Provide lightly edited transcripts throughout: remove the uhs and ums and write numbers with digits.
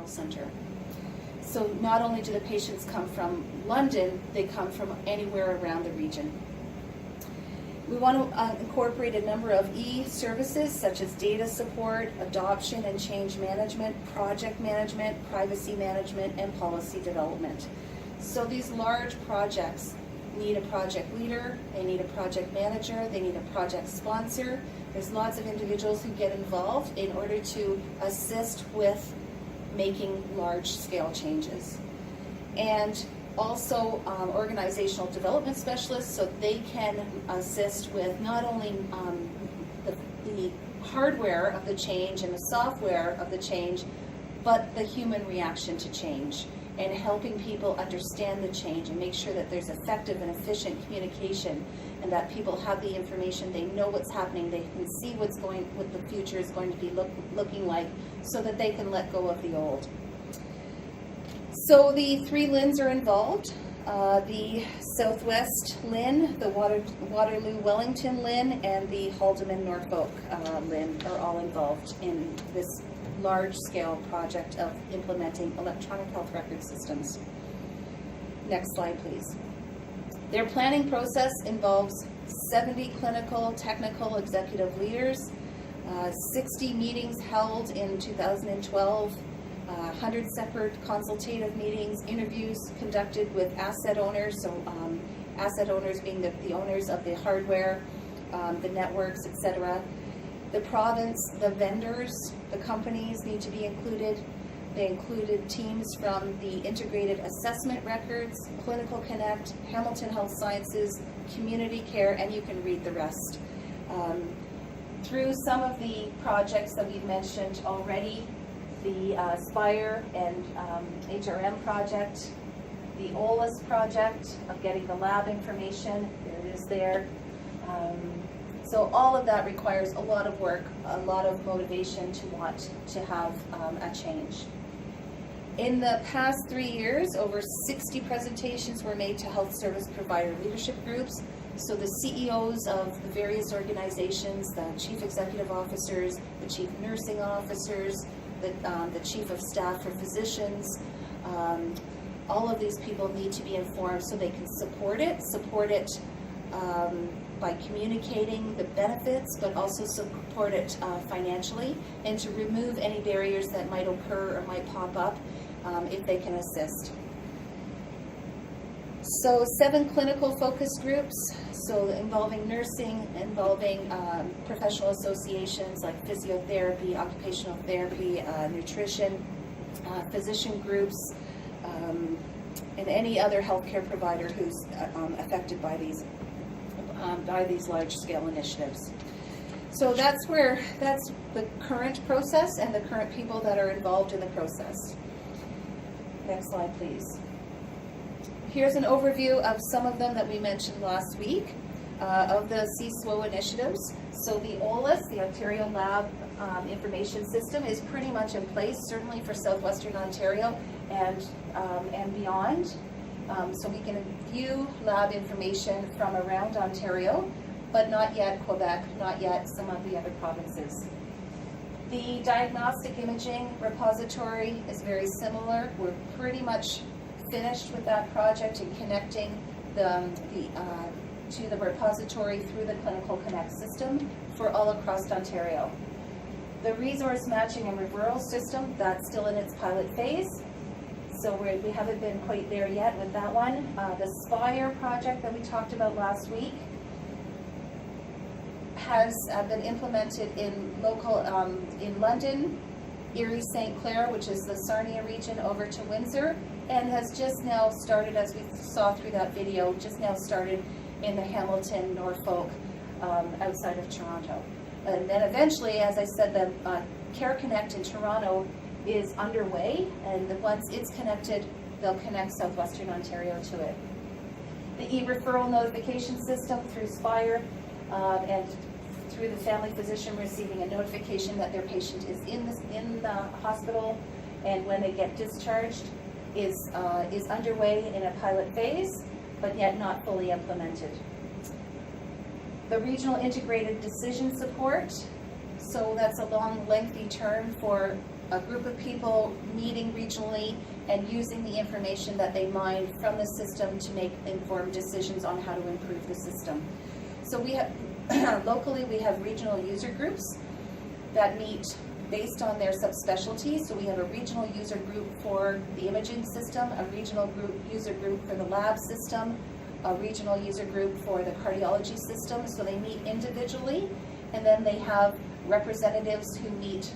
referral center. So not only do the patients come from London, they come from anywhere around the region. We want to incorporate a number of e-services such as data support, adoption and change management, project management, privacy management, and policy development. So these large projects need a project leader, they need a project manager, they need a project sponsor. There's lots of individuals who get involved in order to assist with making large-scale changes. And also organizational development specialists, so they can assist with not only the hardware of the change and the software of the change, but the human reaction to change, and helping people understand the change and make sure that there's effective and efficient communication, and that people have the information, they know what's happening, they can see what the future is going to be looking like, so that they can let go of the old. So the 3 LHINs are involved. The Southwest LHIN, the Waterloo-Wellington LHIN, and the Haldeman-Norfolk LHIN are all involved in this large-scale project of implementing electronic health record systems. Next slide, please. Their planning process involves 70 clinical, technical, executive leaders, 60 meetings held in 2012, 100 separate consultative meetings, interviews conducted with asset owners, so asset owners being the owners of the hardware, the networks, etc. The province, the vendors, the companies need to be included. They included teams from the Integrated Assessment Records, Clinical Connect, Hamilton Health Sciences, Community Care, and you can read the rest. Through some of the projects that we've mentioned already, the SPIRE and HRM project, the OLAS project of getting the lab information, there it is there. So all of that requires a lot of work, a lot of motivation to want to have a change. In the past 3 years, over 60 presentations were made to health service provider leadership groups. So the CEOs of the various organizations, the chief executive officers, the chief nursing officers, the chief of staff for physicians, all of these people need to be informed so they can support it by communicating the benefits, but also support it financially, and to remove any barriers that might occur or might pop up if they can assist. So 7 clinical focus groups, so involving nursing, involving professional associations like physiotherapy, occupational therapy, nutrition, physician groups, and any other healthcare provider who's affected by these large-scale initiatives. So that's the current process and the current people that are involved in the process. Next slide, please. Here's an overview of some of them that we mentioned last week of the CSWO initiatives. So the OLAS, the Ontario Lab Information System, is pretty much in place, certainly for Southwestern Ontario and beyond. So we can view lab information from around Ontario, but not yet Quebec, not yet some of the other provinces. The diagnostic imaging repository is very similar. We're pretty much finished with that project and connecting to the repository through the Clinical Connect system for all across Ontario. The resource matching and referral system, that's still in its pilot phase. So we haven't been quite there yet with that one. The SPIRE project that we talked about last week has been implemented in in London, Erie, St. Clair, which is the Sarnia region, over to Windsor, and has just now started, as we saw through that video, just now started in the Hamilton, Norfolk, outside of Toronto. And then eventually, as I said, the Care Connect in Toronto is underway, and once it's connected, they'll connect Southwestern Ontario to it. The e-referral notification system through SPIRE and through the family physician receiving a notification that their patient is in the hospital and when they get discharged is underway in a pilot phase, but yet not fully implemented. The regional integrated decision support, so that's a long, lengthy term for a group of people meeting regionally and using the information that they mine from the system to make informed decisions on how to improve the system. So we have, locally we have regional user groups that meet based on their subspecialties. So we have a regional user group for the imaging system, a regional user group for the lab system, a regional user group for the cardiology system. So they meet individually, and then they have representatives who meet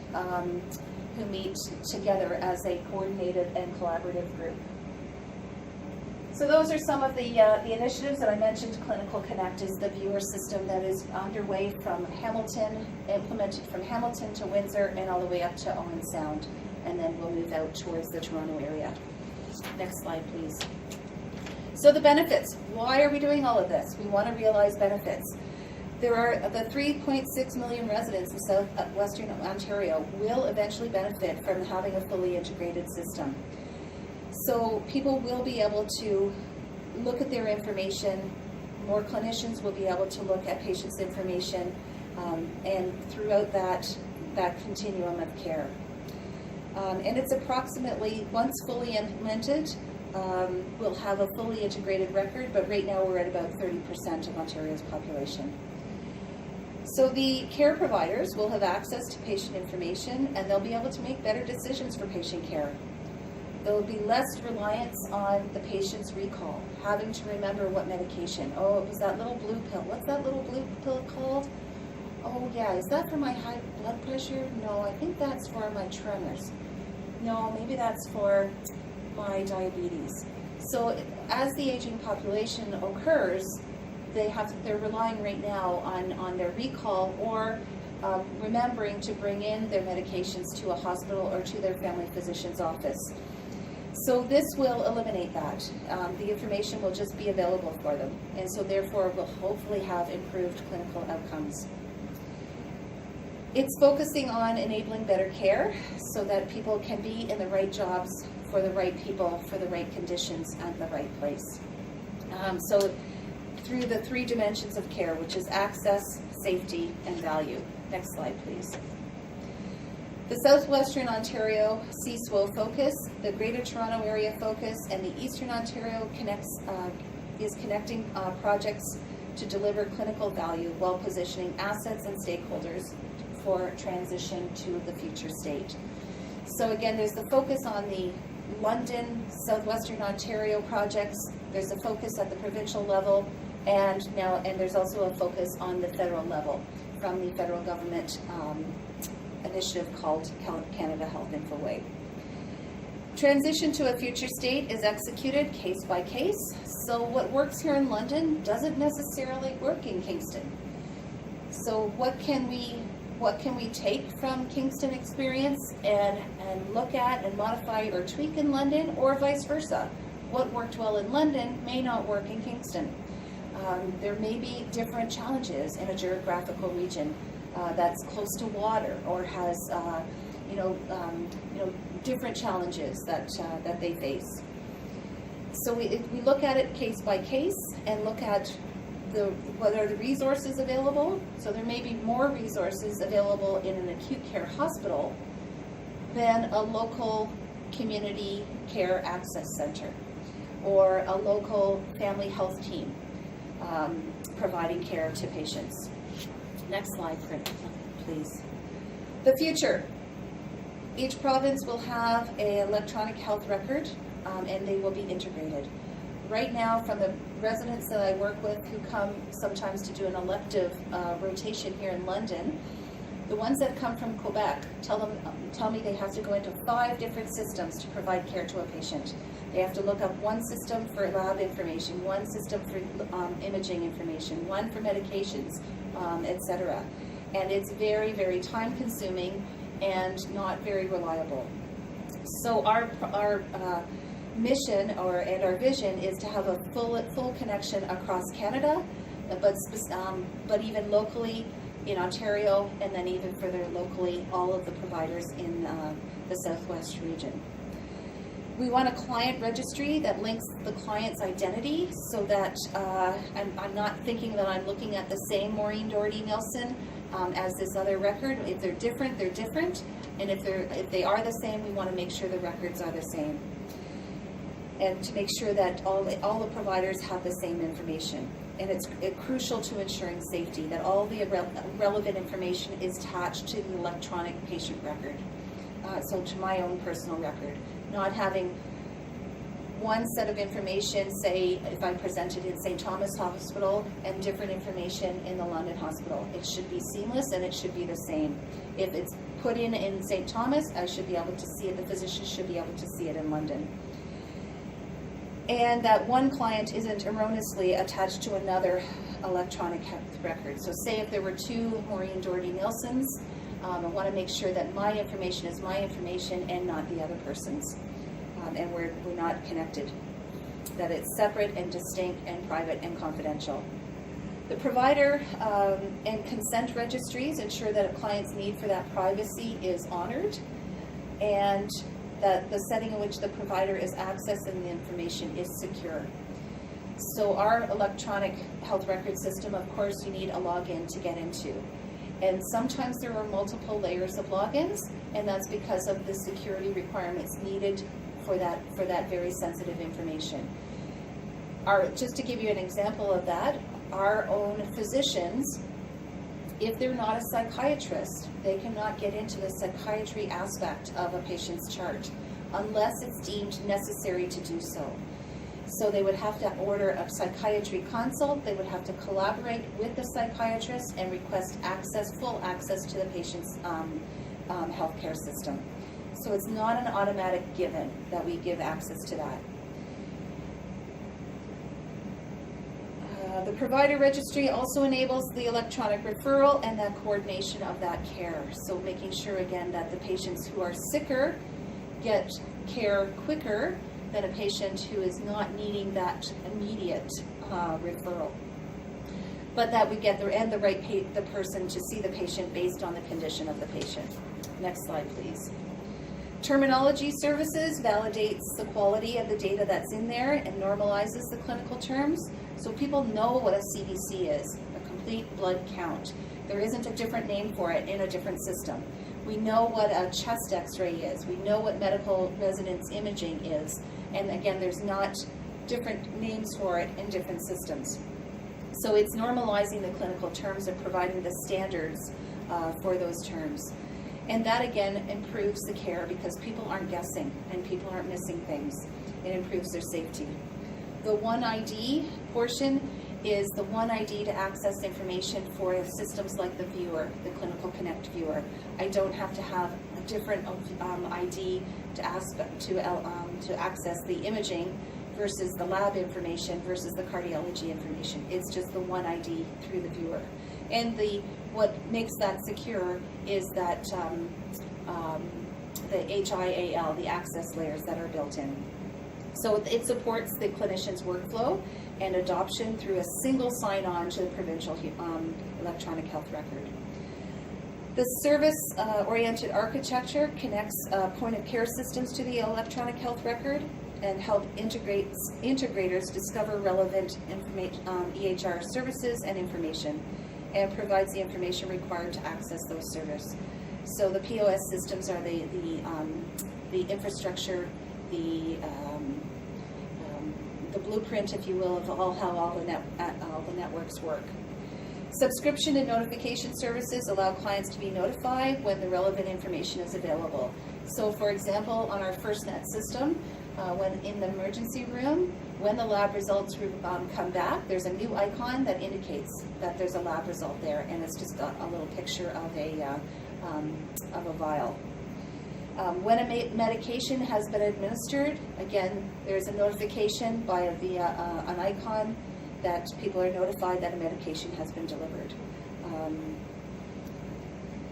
together as a coordinated and collaborative group. So those are some of the initiatives that I mentioned. Clinical Connect is the viewer system that is underway from Hamilton, implemented from Hamilton to Windsor and all the way up to Owen Sound. And then we'll move out towards the Toronto area. Next slide, please. So the benefits. Why are we doing all of this? We want to realize benefits. There are the 3.6 million residents in southwestern Ontario will eventually benefit from having a fully integrated system. So people will be able to look at their information, more clinicians will be able to look at patients' information, and throughout that continuum of care. And it's approximately, once fully implemented, we'll have a fully integrated record, but right now we're at about 30% of Ontario's population. So the care providers will have access to patient information, and they'll be able to make better decisions for patient care. There will be less reliance on the patient's recall, having to remember what medication. Oh, it was that little blue pill. What's that little blue pill called? Oh yeah, is that for my high blood pressure? No, I think that's for my tremors. No, maybe that's for my diabetes. So as the aging population occurs, they're relying right now on their recall or remembering to bring in their medications to a hospital or to their family physician's office. So this will eliminate that. The information will just be available for them, and so therefore we'll hopefully have improved clinical outcomes. It's focusing on enabling better care so that people can be in the right jobs for the right people, for the right conditions, at the right place. So through the 3 dimensions of care, which is access, safety, and value. Next slide, please. The Southwestern Ontario CSWO focus, the Greater Toronto Area focus, and the Eastern Ontario is connecting projects to deliver clinical value while positioning assets and stakeholders for transition to the future state. So again, there's the focus on the London, Southwestern Ontario projects. There's a focus at the provincial level, and there's also a focus on the federal level from the federal government initiative called Canada Health Infoway. Transition to a future state is executed case by case. So what works here in London doesn't necessarily work in Kingston. So what can we take from Kingston experience and look at and modify or tweak in London, or vice versa? What worked well in London may not work in Kingston. There may be different challenges in a geographical region that's close to water or has different challenges that they face. So we look at it case by case and look at what are the resources available. So there may be more resources available in an acute care hospital than a local community care access center or a local family health team providing care to patients. Next slide, please. The future. Each province will have an electronic health record, and they will be integrated. Right now, from the residents that I work with who come sometimes to do an elective rotation here in London, the ones that come from Quebec tell me they have to go into 5 different systems to provide care to a patient. They have to look up one system for lab information, one system for imaging information, one for medications, etc. And it's very, very time consuming and not very reliable. So our mission and our vision is to have a full connection across Canada, but even locally in Ontario, and then even further locally, all of the providers in the Southwest region. We want a client registry that links the client's identity so that I'm not thinking that I'm looking at the same Maureen Doherty-Nielsen as this other record. If they're different, they're different. And if they are the same, we want to make sure the records are the same. And to make sure that all the providers have the same information. And it's crucial to ensuring safety, that all the relevant information is attached to the electronic patient record. So to my own personal record, not having one set of information, say if I presented in St. Thomas Hospital, and different information in the London Hospital. It should be seamless and it should be the same. If it's put in St. Thomas, I should be able to see it, the physician should be able to see it in London. And that one client isn't erroneously attached to another electronic health record. So say if there were two Maureen Doherty-Nielsens, I want to make sure that my information is my information and not the other person's. And we're not connected. That it's separate and distinct and private and confidential. The provider and consent registries ensure that a client's need for that privacy is honored, and that the setting in which the provider is accessing the information is secure. So our electronic health record system, of course, you need a login to get into. And sometimes there are multiple layers of logins, and that's because of the security requirements needed for that very sensitive information. Just to give you an example of that, our own physicians, if they're not a psychiatrist, they cannot get into the psychiatry aspect of a patient's chart unless it's deemed necessary to do so. So they would have to order a psychiatry consult, they would have to collaborate with the psychiatrist and request full access to the patient's healthcare system. So it's not an automatic given that we give access to that. The provider registry also enables the electronic referral and that coordination of that care. So making sure again that the patients who are sicker get care quicker than a patient who is not needing that immediate referral. But that we get the person to see the patient based on the condition of the patient. Next slide, please. Terminology services validates the quality of the data that's in there and normalizes the clinical terms, so people know what a CBC is, a complete blood count. There isn't a different name for it in a different system. We know what a chest x-ray is. We know what medical resonance imaging is. And again, there's not different names for it in different systems. So it's normalizing the clinical terms and providing the standards for those terms. And that, again, improves the care because people aren't guessing and people aren't missing things. It improves their safety. The One ID portion is the One ID to access information for systems like the viewer, the Clinical Connect viewer. I don't have to have a different ID to access the imaging versus the lab information versus the cardiology information. It's just the One ID through the viewer. And what makes that secure is that the HIAL, the access layers that are built in. So it supports the clinician's workflow and adoption through a single sign-on to the provincial electronic health record. The service-oriented architecture connects point-of-care systems to the electronic health record and help integrators discover relevant EHR services and information, and provides the information required to access those services. So the POS systems are the infrastructure, the blueprint, if you will, of how all the networks work. Subscription and notification services allow clients to be notified when the relevant information is available. So for example, on our FirstNet system, when in the emergency room, when the lab results come back, there's a new icon that indicates that there's a lab result there, and it's just a little picture of a vial. When a medication has been administered, again, there's a notification via an icon that people are notified that a medication has been delivered.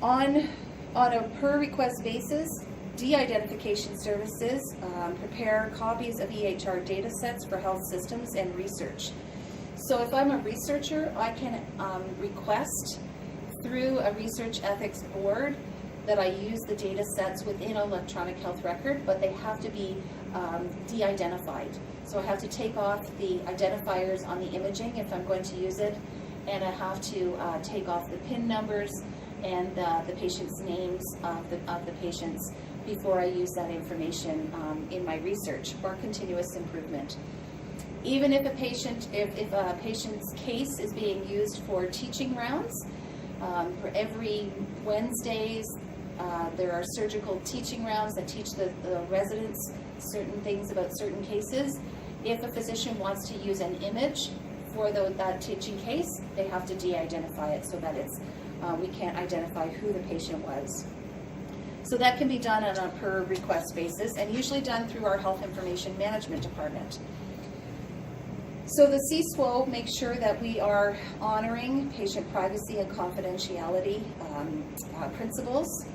On a per request basis, de-identification services prepare copies of EHR data sets for health systems and research. So if I'm a researcher, I can request through a research ethics board that I use the data sets within an electronic health record, but they have to be de-identified. So I have to take off the identifiers on the imaging if I'm going to use it, and I have to take off the PIN numbers and the patient's names of the patients before I use that information in my research or continuous improvement. Even if a patient's case is being used for teaching rounds, for every Wednesdays, there are surgical teaching rounds that teach the residents certain things about certain cases. If a physician wants to use an image for that teaching case, they have to de-identify it so that we can't identify who the patient was. So that can be done on a per request basis and usually done through our Health Information Management Department. So the CSWO makes sure that we are honoring patient privacy and confidentiality principles.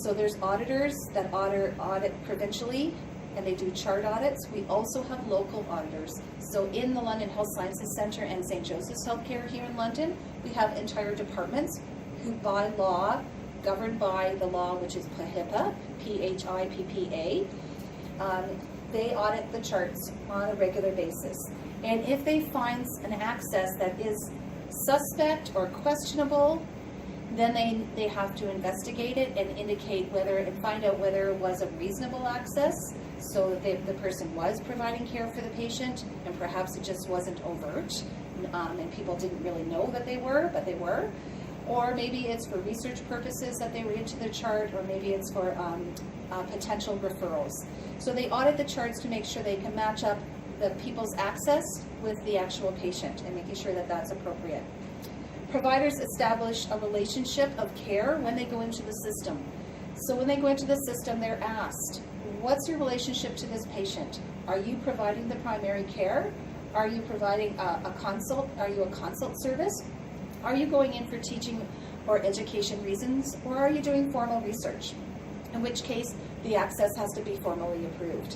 So there's auditors that audit provincially, and they do chart audits. We also have local auditors. So in the London Health Sciences Centre and St. Joseph's Healthcare here in London, we have entire departments who by law, governed by the law which is PHIPPA, P-H-I-P-P-A, they audit the charts on a regular basis. And if they find an access that is suspect or questionable, then they have to investigate it and find out whether it was a reasonable access, so that the person was providing care for the patient, and perhaps it just wasn't overt, and people didn't really know that they were, but they were. Or maybe it's for research purposes that they were into the chart, or maybe it's for potential referrals. So they audit the charts to make sure they can match up the people's access with the actual patient and making sure that that's appropriate. Providers establish a relationship of care when they go into the system. So when they go into the system, they're asked, what's your relationship to this patient? Are you providing the primary care? Are you providing a consult? Are you a consult service? Are you going in for teaching or education reasons? Or are you doing formal research? In which case, the access has to be formally approved.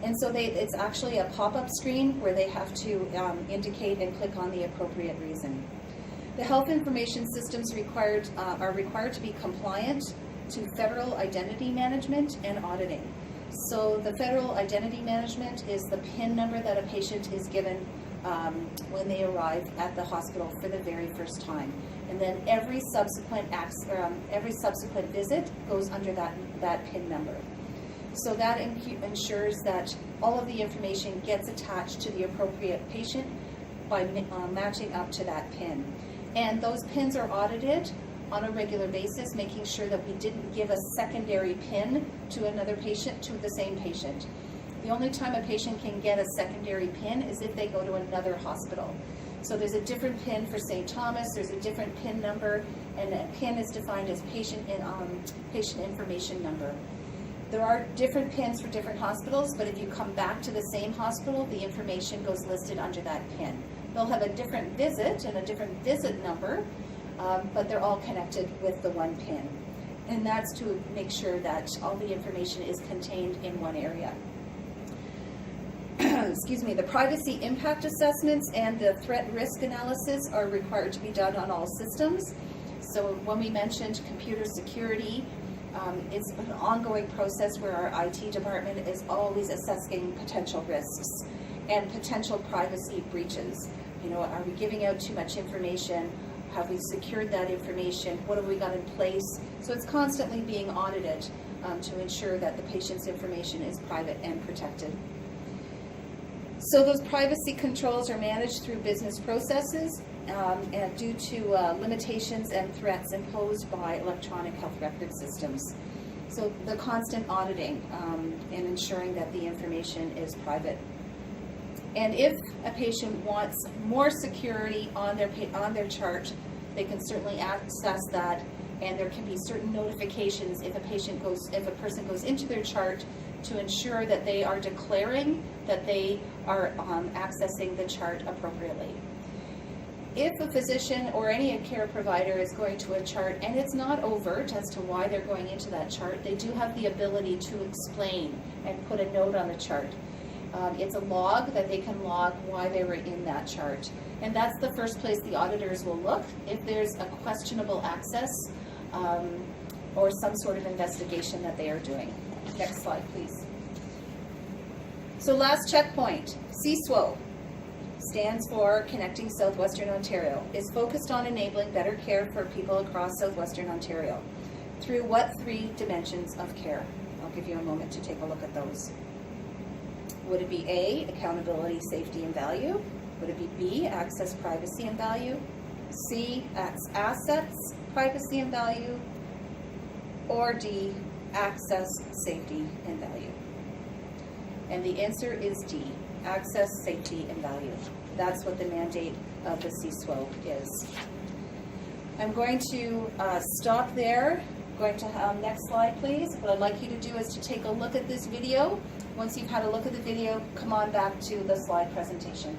And so it's actually a pop-up screen where they have to indicate and click on the appropriate reason. The health information systems are required to be compliant to federal identity management and auditing. So the federal identity management is the PIN number that a patient is given when they arrive at the hospital for the very first time. And then every subsequent visit goes under that PIN number. So that ensures that all of the information gets attached to the appropriate patient by matching up to that PIN. And those PINs are audited on a regular basis, making sure that we didn't give a secondary PIN to another patient, to the same patient. The only time a patient can get a secondary PIN is if they go to another hospital. So there's a different PIN for St. Thomas, there's a different PIN number, and a PIN is defined as patient information number. There are different PINs for different hospitals, but if you come back to the same hospital, the information goes listed under that PIN. They'll have a different visit and a different visit number, but they're all connected with the one PIN. And that's to make sure that all the information is contained in one area. Excuse me, the privacy impact assessments and the threat risk analysis are required to be done on all systems. So when we mentioned computer security, it's an ongoing process where our IT department is always assessing potential risks and potential privacy breaches. You know, are we giving out too much information? Have we secured that information? What have we got in place? So it's constantly being audited to ensure that the patient's information is private and protected. So those privacy controls are managed through business processes and due to limitations and threats imposed by electronic health record systems. So the constant auditing and ensuring that the information is private. And if a patient wants more security on their chart, they can certainly access that, and there can be certain notifications if a person goes into their chart to ensure that they are declaring that they are accessing the chart appropriately. If a physician or any care provider is going to a chart and it's not overt as to why they're going into that chart, they do have the ability to explain and put a note on the chart. It's a log that they can log why they were in that chart. And that's the first place the auditors will look if there's a questionable access or some sort of investigation that they are doing. Next slide, please. So last checkpoint, CSWO. stands for Connecting Southwestern Ontario, is focused on enabling better care for people across Southwestern Ontario. Through what 3 dimensions of care? I'll give you a moment to take a look at those. Would it be A, accountability, safety, and value? Would it be B, access, privacy, and value? C, assets, privacy, and value? Or D, access, safety, and value? And the answer is D, access, safety, and value. That's what the mandate of the CSWO is. I'm going to stop there. I'm going to, next slide please. What I'd like you to do is to take a look at this video. Once you've had a look at the video, come on back to the slide presentation.